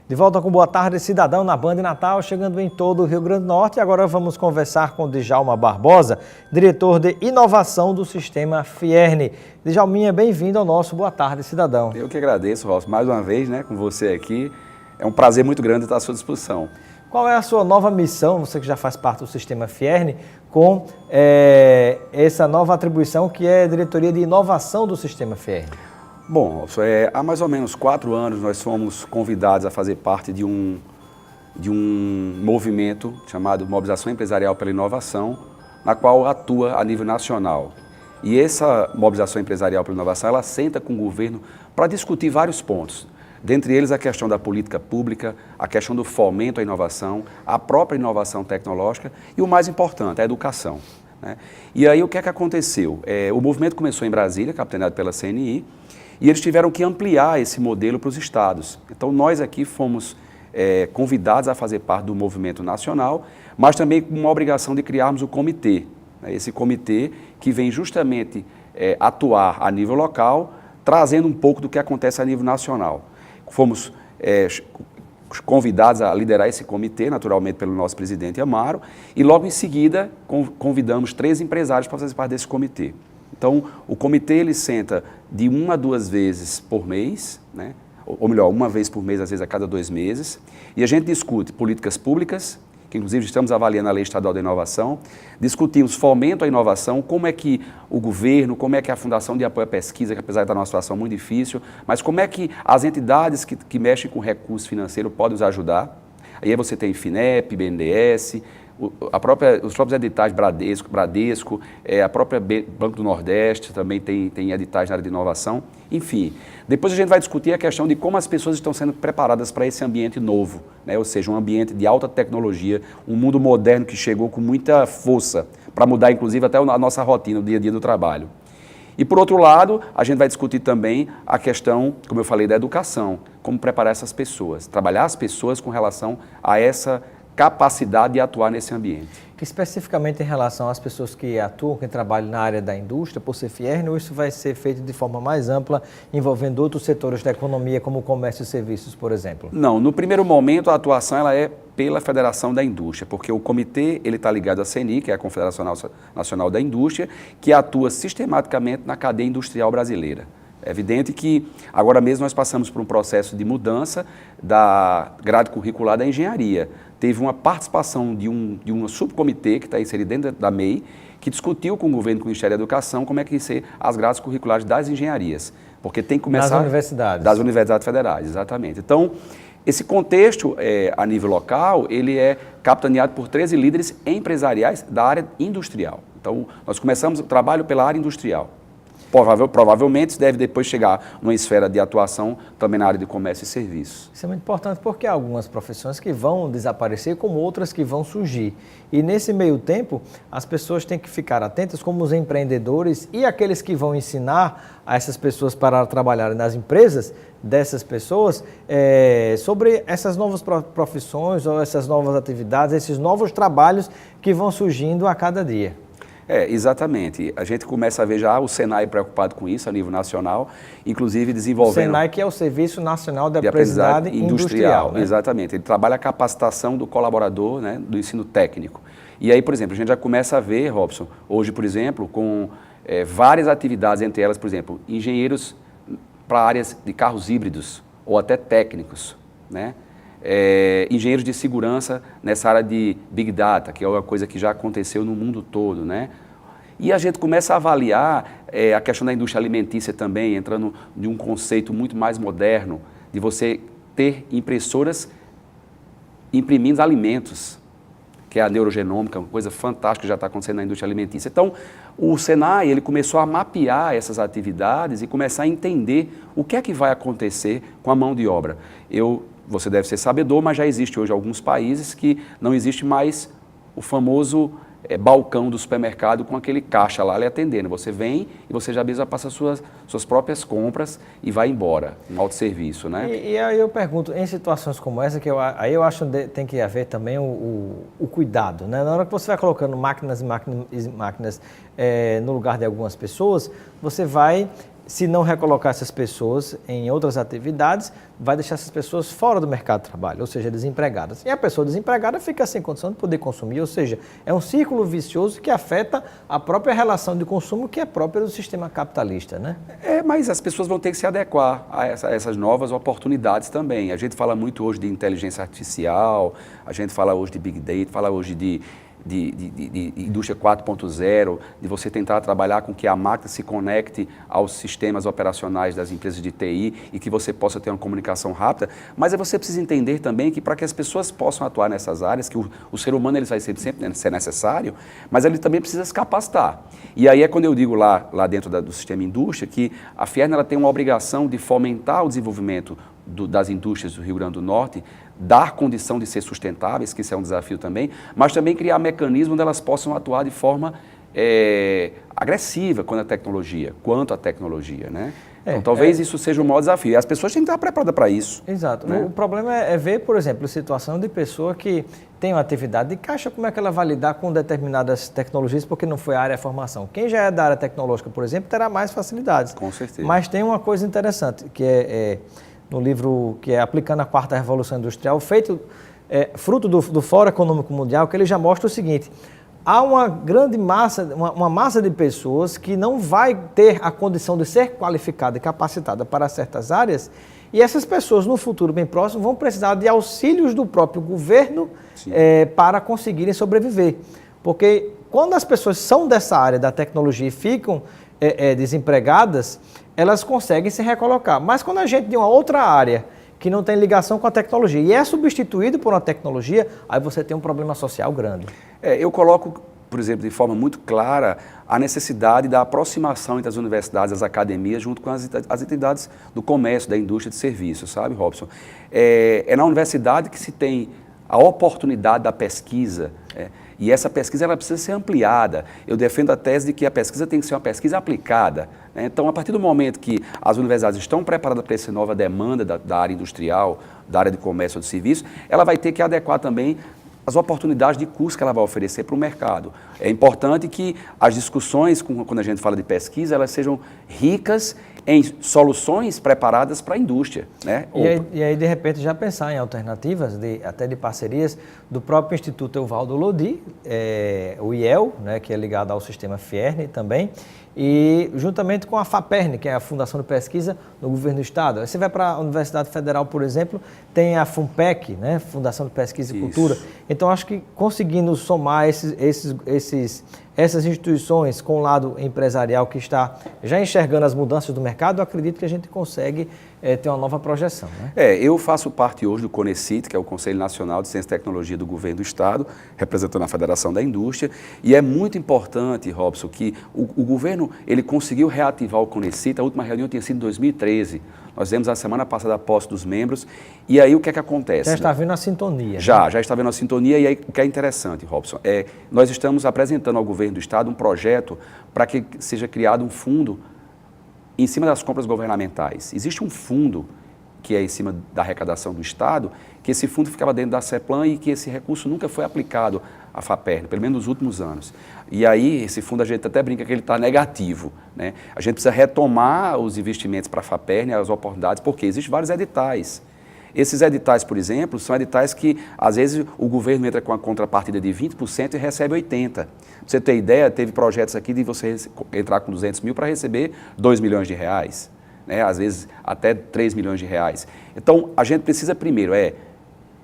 De volta com Boa Tarde Cidadão na Band Natal, chegando em todo o Rio Grande do Norte. E agora vamos conversar com Djalma Barbosa, diretor de inovação do Sistema Fierne. Djalminha, bem-vindo ao nosso Boa Tarde Cidadão. Eu que agradeço, Robson, mais uma vez, com você aqui. É um prazer muito grande estar à sua disposição. Qual é a sua nova missão, você que já faz parte do Sistema Fierne, com essa nova atribuição que é a Diretoria de Inovação do Sistema Fierne? Bom, há mais ou menos 4 anos nós fomos convidados a fazer parte de um movimento chamado Mobilização Empresarial pela Inovação, na qual atua a nível nacional. E essa Mobilização Empresarial pela Inovação, ela senta com o governo para discutir vários pontos. Dentre eles a questão da política pública, a questão do fomento à inovação, a própria inovação tecnológica e o mais importante, a educação. E aí o que é que aconteceu? O movimento começou em Brasília, capitaneado pela CNI, e eles tiveram que ampliar esse modelo para os estados. Então nós aqui fomos convidados a fazer parte do movimento nacional, mas também com uma obrigação de criarmos o comitê. Esse comitê que vem justamente atuar a nível local, trazendo um pouco do que acontece a nível nacional. Fomos convidados a liderar esse comitê, naturalmente pelo nosso presidente Amaro, e logo em seguida convidamos 3 empresários para fazer parte desse comitê. Então, o comitê ele senta de 1 a 2 vezes por mês, ou melhor, 1 vez por mês, às vezes a cada 2 meses, e a gente discute políticas públicas, que inclusive estamos avaliando a Lei Estadual da Inovação, discutimos fomento à inovação, como é que o governo, como é que a Fundação de Apoio à Pesquisa, que apesar de estar numa situação muito difícil, mas como é que as entidades que mexem com recurso financeiro podem nos ajudar. Aí você tem FINEP, BNDES, os próprios editais Bradesco, a própria Banco do Nordeste também tem editais na área de inovação. Enfim, depois a gente vai discutir a questão de como as pessoas estão sendo preparadas para esse ambiente novo, ou seja, um ambiente de alta tecnologia, um mundo moderno que chegou com muita força para mudar, inclusive, até a nossa rotina, o dia a dia do trabalho. E, por outro lado, a gente vai discutir também a questão, como eu falei, da educação, como preparar essas pessoas, trabalhar as pessoas com relação a essa capacidade de atuar nesse ambiente. Especificamente em relação às pessoas que atuam, que trabalham na área da indústria, por ser Fierne, ou isso vai ser feito de forma mais ampla, envolvendo outros setores da economia, como o comércio e serviços, por exemplo? Não, no primeiro momento a atuação ela é pela Federação da Indústria, porque o comitê ele está ligado à CNI, que é a Confederação Nacional da Indústria, que atua sistematicamente na cadeia industrial brasileira. É evidente que agora mesmo nós passamos por um processo de mudança da grade curricular da engenharia. Teve uma participação de um subcomitê que está inserido dentro da MEI, que discutiu com o governo, com o Ministério da Educação, como é que ia ser as grades curriculares das engenharias. Porque tem que começar... Das universidades. Das universidades federais, exatamente. Então, esse contexto a nível local, ele é capitaneado por 13 líderes empresariais da área industrial. Então, nós começamos o trabalho pela área industrial. Provavelmente isso deve depois chegar numa esfera de atuação também na área de comércio e serviços. Isso é muito importante porque há algumas profissões que vão desaparecer, como outras que vão surgir. E nesse meio tempo, as pessoas têm que ficar atentas, como os empreendedores e aqueles que vão ensinar a essas pessoas para trabalharem nas empresas dessas pessoas, sobre essas novas profissões ou essas novas atividades, esses novos trabalhos que vão surgindo a cada dia. Exatamente. A gente começa a ver já o Senai preocupado com isso a nível nacional, inclusive desenvolvendo... O Senai, que é o Serviço Nacional de Aprendizagem Industrial. Exatamente. Ele trabalha a capacitação do colaborador, do ensino técnico. E aí, por exemplo, a gente já começa a ver, Robson, hoje, por exemplo, com várias atividades, entre elas, por exemplo, engenheiros para áreas de carros híbridos ou até técnicos, engenheiros de segurança nessa área de Big Data, que é uma coisa que já aconteceu no mundo todo, E a gente começa a avaliar a questão da indústria alimentícia também, entrando de um conceito muito mais moderno, de você ter impressoras imprimindo alimentos, que é a neurogenômica, uma coisa fantástica que já está acontecendo na indústria alimentícia. Então, o Senai ele começou a mapear essas atividades e começar a entender o que é que vai acontecer com a mão de obra. Você deve ser sabedor, mas já existe hoje alguns países que não existe mais o famoso balcão do supermercado com aquele caixa lá lhe atendendo. Você vem e você já mesmo passa suas próprias compras e vai embora, um autosserviço, E aí eu pergunto, em situações como essa, aí eu acho que tem que haver também o cuidado, Na hora que você vai colocando máquinas no lugar de algumas pessoas, você vai se não recolocar essas pessoas em outras atividades, vai deixar essas pessoas fora do mercado de trabalho, ou seja, desempregadas. E a pessoa desempregada fica sem condição de poder consumir, ou seja, é um círculo vicioso que afeta a própria relação de consumo que é própria do sistema capitalista, né? Mas as pessoas vão ter que se adequar a essas novas oportunidades também. A gente fala muito hoje de inteligência artificial, a gente fala hoje de Big Data, fala hoje de indústria 4.0, de você tentar trabalhar com que a máquina se conecte aos sistemas operacionais das empresas de TI e que você possa ter uma comunicação rápida, mas você precisa entender também que para que as pessoas possam atuar nessas áreas, que o ser humano ele vai sempre ser necessário, mas ele também precisa se capacitar. E aí é quando eu digo lá dentro do sistema indústria que a Fierna ela tem uma obrigação de fomentar o desenvolvimento das indústrias do Rio Grande do Norte, dar condição de ser sustentáveis, que isso é um desafio também, mas também criar mecanismos onde elas possam atuar de forma agressiva quanto à tecnologia, né? Então, talvez isso seja o maior desafio. E as pessoas têm que estar preparadas para isso. Exato. Né? O problema é ver, por exemplo, a situação de pessoa que tem uma atividade de caixa, como é que ela vai lidar com determinadas tecnologias, porque não foi a área de formação. Quem já é da área tecnológica, por exemplo, terá mais facilidades. Com certeza. Mas tem uma coisa interessante, que no livro que é Aplicando a Quarta Revolução Industrial, fruto do Fórum Econômico Mundial, que ele já mostra o seguinte: há uma grande massa, uma massa de pessoas que não vai ter a condição de ser qualificada e capacitada para certas áreas, e essas pessoas no futuro bem próximo vão precisar de auxílios do próprio governo para conseguirem sobreviver. Porque quando as pessoas são dessa área da tecnologia e ficam desempregadas, elas conseguem se recolocar. Mas quando a gente tem uma outra área que não tem ligação com a tecnologia e é substituído por uma tecnologia, aí você tem um problema social grande. Eu coloco, por exemplo, de forma muito clara a necessidade da aproximação entre as universidades, as academias, junto com as entidades do comércio, da indústria de serviços, sabe, Robson? É na universidade que se tem a oportunidade da pesquisa, e essa pesquisa ela precisa ser ampliada. Eu defendo a tese de que a pesquisa tem que ser uma pesquisa aplicada. Né? Então, a partir do momento que as universidades estão preparadas para essa nova demanda da área industrial, da área de comércio ou de serviço, ela vai ter que adequar também as oportunidades de curso que ela vai oferecer para o mercado. É importante que as discussões, quando a gente fala de pesquisa, elas sejam ricas em soluções preparadas para a indústria. Né? E aí, de repente, já pensar em alternativas, até de parcerias, do próprio Instituto Evaldo Lodi, o IEL, né, que é ligado ao sistema Fierna também, e juntamente com a FAPERN, que é a Fundação de Pesquisa do Governo do Estado. Aí você vai para a Universidade Federal, por exemplo, tem a FUNPEC, né, Fundação de Pesquisa e Cultura. Então, acho que conseguindo somar essas instituições com o lado empresarial que está já enxergando as mudanças do mercado, eu acredito que a gente consegue ter uma nova projeção. Né? Eu faço parte hoje do CONECIT, que é o Conselho Nacional de Ciência e Tecnologia do Governo do Estado, representando a Federação da Indústria, e é muito importante, Robson, que o governo ele conseguiu reativar o CONECIT. A última reunião tinha sido em 2013. Nós vemos a semana passada a posse dos membros, e aí o que é que acontece? Já está vendo a sintonia. Já está vendo a sintonia, e aí o que é interessante, Robson, nós estamos apresentando ao governo do Estado um projeto para que seja criado um fundo em cima das compras governamentais. Existe um fundo que é em cima da arrecadação do Estado, que esse fundo ficava dentro da CEPLAN e que esse recurso nunca foi aplicado à FAPERN, pelo menos nos últimos anos. E aí, esse fundo a gente até brinca que ele está negativo. Né? A gente precisa retomar os investimentos para a FAPERN, as oportunidades, porque existem vários editais. Esses editais, por exemplo, são editais que, às vezes, o governo entra com a contrapartida de 20% e recebe 80%. Para você ter ideia, teve projetos aqui de você entrar com 200 mil para receber 2 milhões de reais, né? Às vezes até 3 milhões de reais. Então, a gente precisa primeiro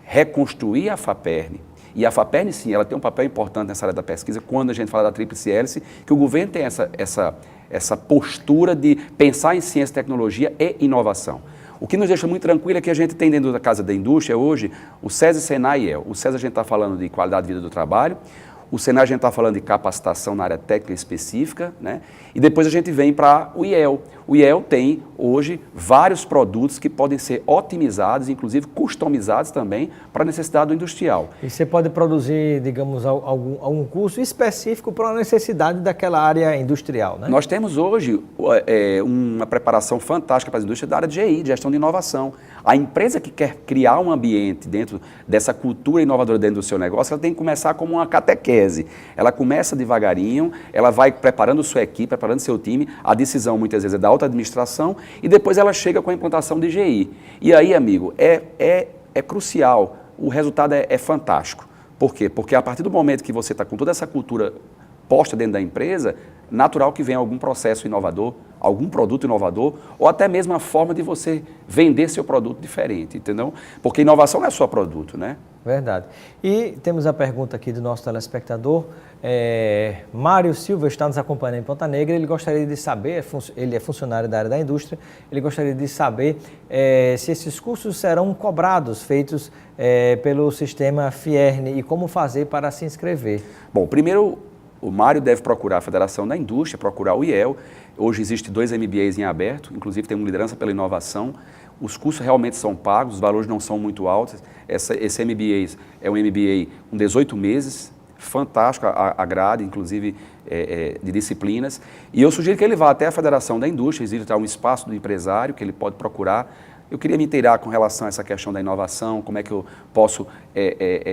reconstruir a FAPERN. E a FAPERN, sim, ela tem um papel importante nessa área da pesquisa, quando a gente fala da Tríplice Hélice, que o governo tem essa postura de pensar em ciência, tecnologia e inovação. O que nos deixa muito tranquilo é que a gente tem dentro da Casa da Indústria hoje o SESI, Senai e IEL. O SESI a gente está falando de qualidade de vida do trabalho, o Senai a gente está falando de capacitação na área técnica específica, né? E depois a gente vem para o IEL. O IEL tem hoje vários produtos que podem ser otimizados, inclusive customizados também para a necessidade do industrial. E você pode produzir, digamos, algum curso específico para a necessidade daquela área industrial, né? Nós temos hoje uma preparação fantástica para a indústria da área de GI, de gestão de inovação. A empresa que quer criar um ambiente dentro dessa cultura inovadora dentro do seu negócio, ela tem que começar como uma catequese. Ela começa devagarinho, ela vai preparando sua equipe, preparando seu time. A decisão muitas vezes é da alta administração, e depois ela chega com a implantação de GI. E aí, amigo, é crucial, o resultado é fantástico. Por quê? Porque a partir do momento que você está com toda essa cultura posta dentro da empresa, natural que venha algum processo inovador, algum produto inovador, ou até mesmo a forma de você vender seu produto diferente, entendeu? Porque inovação não é só produto, né? Verdade. E temos a pergunta aqui do nosso telespectador, Mário Silva está nos acompanhando em Ponta Negra, ele gostaria de saber, ele é funcionário da área da indústria, ele gostaria de saber se esses cursos serão cobrados, feitos pelo sistema Fierne, e como fazer para se inscrever. Bom, primeiro o Mário deve procurar a Federação da Indústria, procurar o IEL. Hoje existe 2 MBAs em aberto, inclusive tem uma liderança pela inovação. Os custos realmente são pagos, os valores não são muito altos. Esse MBA é um MBA com 18 meses, fantástico a grade, inclusive de disciplinas. E eu sugiro que ele vá até a Federação da Indústria, existe um espaço do empresário que ele pode procurar. Eu queria me inteirar com relação a essa questão da inovação, como é que eu posso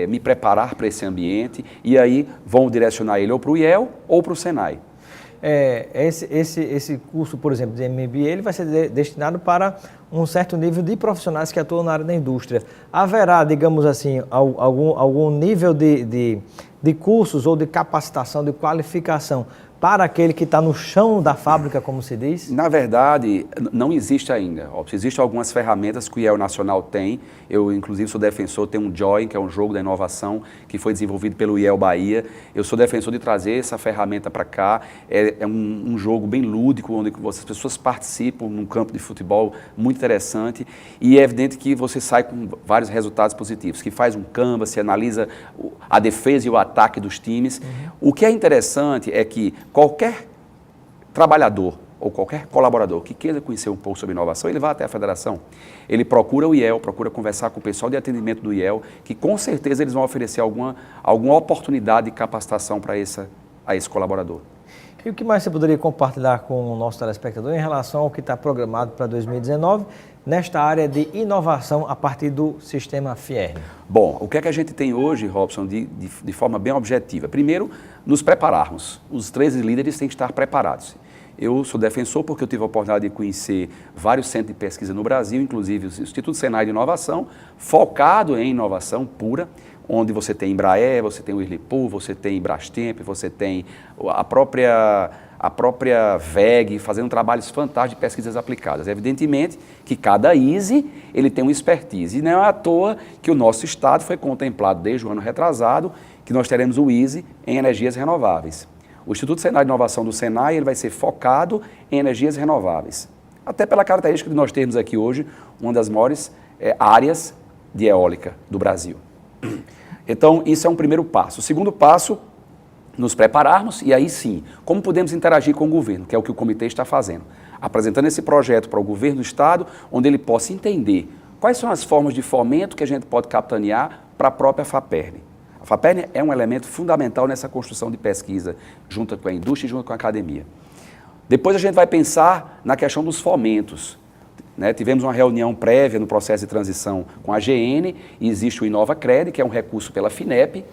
me preparar para esse ambiente, e aí vão direcionar ele ou para o IEL ou para o Senai. Esse curso, por exemplo, de MBA, ele vai ser destinado para um certo nível de profissionais que atuam na área da indústria. Haverá, digamos assim, algum nível de cursos ou de capacitação, de qualificação para aquele que está no chão da fábrica, como se diz? Na verdade, não existe ainda. Existem algumas ferramentas que o IEL Nacional tem. Eu, inclusive, sou defensor, tem um Join, que é um jogo da inovação, que foi desenvolvido pelo IEL Bahia. Eu sou defensor de trazer essa ferramenta para cá. É um jogo bem lúdico, onde as pessoas participam num campo de futebol muito interessante. E é evidente que você sai com vários resultados positivos, que faz um canvas, se analisa a defesa e o ataque dos times. O que é interessante é que qualquer trabalhador ou qualquer colaborador que queira conhecer um pouco sobre inovação, ele vai até a federação, ele procura o IEL, procura conversar com o pessoal de atendimento do IEL, que com certeza eles vão oferecer alguma oportunidade de capacitação para esse colaborador. E o que mais você poderia compartilhar com o nosso telespectador em relação ao que está programado para 2019 nesta área de inovação a partir do sistema Fierne? Bom, o que é que a gente tem hoje, Robson, de forma bem objetiva? Primeiro, nos prepararmos. Os 13 líderes têm que estar preparados. Eu sou defensor porque eu tive a oportunidade de conhecer vários centros de pesquisa no Brasil, inclusive o Instituto Senai de Inovação, focado em inovação pura, onde você tem Embraer, você tem o Whirlpool, você tem Brastemp, você tem a própria VEG, fazendo trabalhos fantásticos de pesquisas aplicadas. Evidentemente que cada ISE ele tem uma expertise, e não é à toa que o nosso estado foi contemplado desde o ano retrasado, que nós teremos o ISE em energias renováveis. O Instituto Senai de Inovação do Senai ele vai ser focado em energias renováveis, até pela característica de nós termos aqui hoje uma das maiores áreas de eólica do Brasil. Então, isso é um primeiro passo. O segundo passo, nos prepararmos e aí sim, como podemos interagir com o governo, que é o que o comitê está fazendo, apresentando esse projeto para o governo do estado, onde ele possa entender quais são as formas de fomento que a gente pode capitanear para a própria FAPERN. A FAPERN é um elemento fundamental nessa construção de pesquisa, junto com a indústria e junto com a academia. Depois a gente vai pensar na questão dos fomentos. Tivemos uma reunião prévia no processo de transição com a GN e existe o InovaCred, que é um recurso pela FINEP,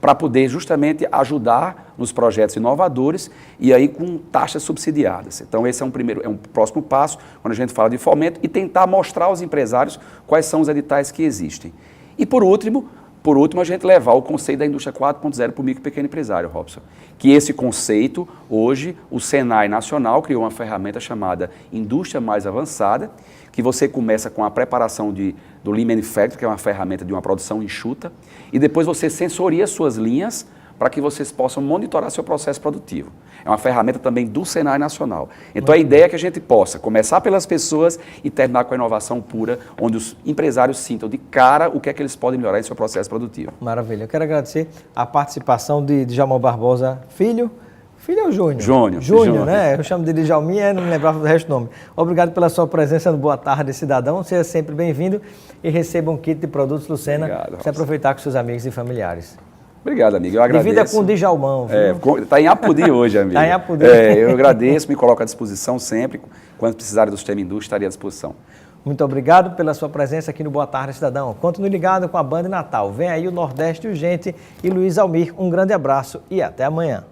para poder justamente ajudar nos projetos inovadores e aí com taxas subsidiadas. Então esse é um próximo passo, quando a gente fala de fomento, e tentar mostrar aos empresários quais são os editais que existem. E por último, a gente levar o conceito da indústria 4.0 para o micro e pequeno empresário, Robson. Que esse conceito, hoje, o Senai Nacional criou uma ferramenta chamada Indústria Mais Avançada, que você começa com a preparação do Lean Manufacturing, que é uma ferramenta de uma produção enxuta, e depois você sensoria suas linhas para que vocês possam monitorar seu processo produtivo. É uma ferramenta também do Senai Nacional. Então a ideia é que a gente possa começar pelas pessoas e terminar com a inovação pura, onde os empresários sintam de cara o que é que eles podem melhorar em seu processo produtivo. Maravilha. Eu quero agradecer a participação de Djalma Barbosa Filho. Filho é o Júnior? Júnior, né? Eu chamo de Djalminha, não me lembrava do resto do nome. Obrigado pela sua presença no Boa Tarde, Cidadão. Seja sempre bem-vindo e receba um kit de produtos Lucena para você aproveitar com seus amigos e familiares. Obrigado, amigo. Eu agradeço. Divida com o Djalmão. Está em Apudi hoje, amigo. Está em Apudi. Eu agradeço, me coloco à disposição sempre. Quando precisarem do sistema indústria, estaria à disposição. Muito obrigado pela sua presença aqui no Boa Tarde, Cidadão. Continue ligado com a Band Natal. Vem aí o Nordeste Urgente e Luiz Almir. Um grande abraço e até amanhã.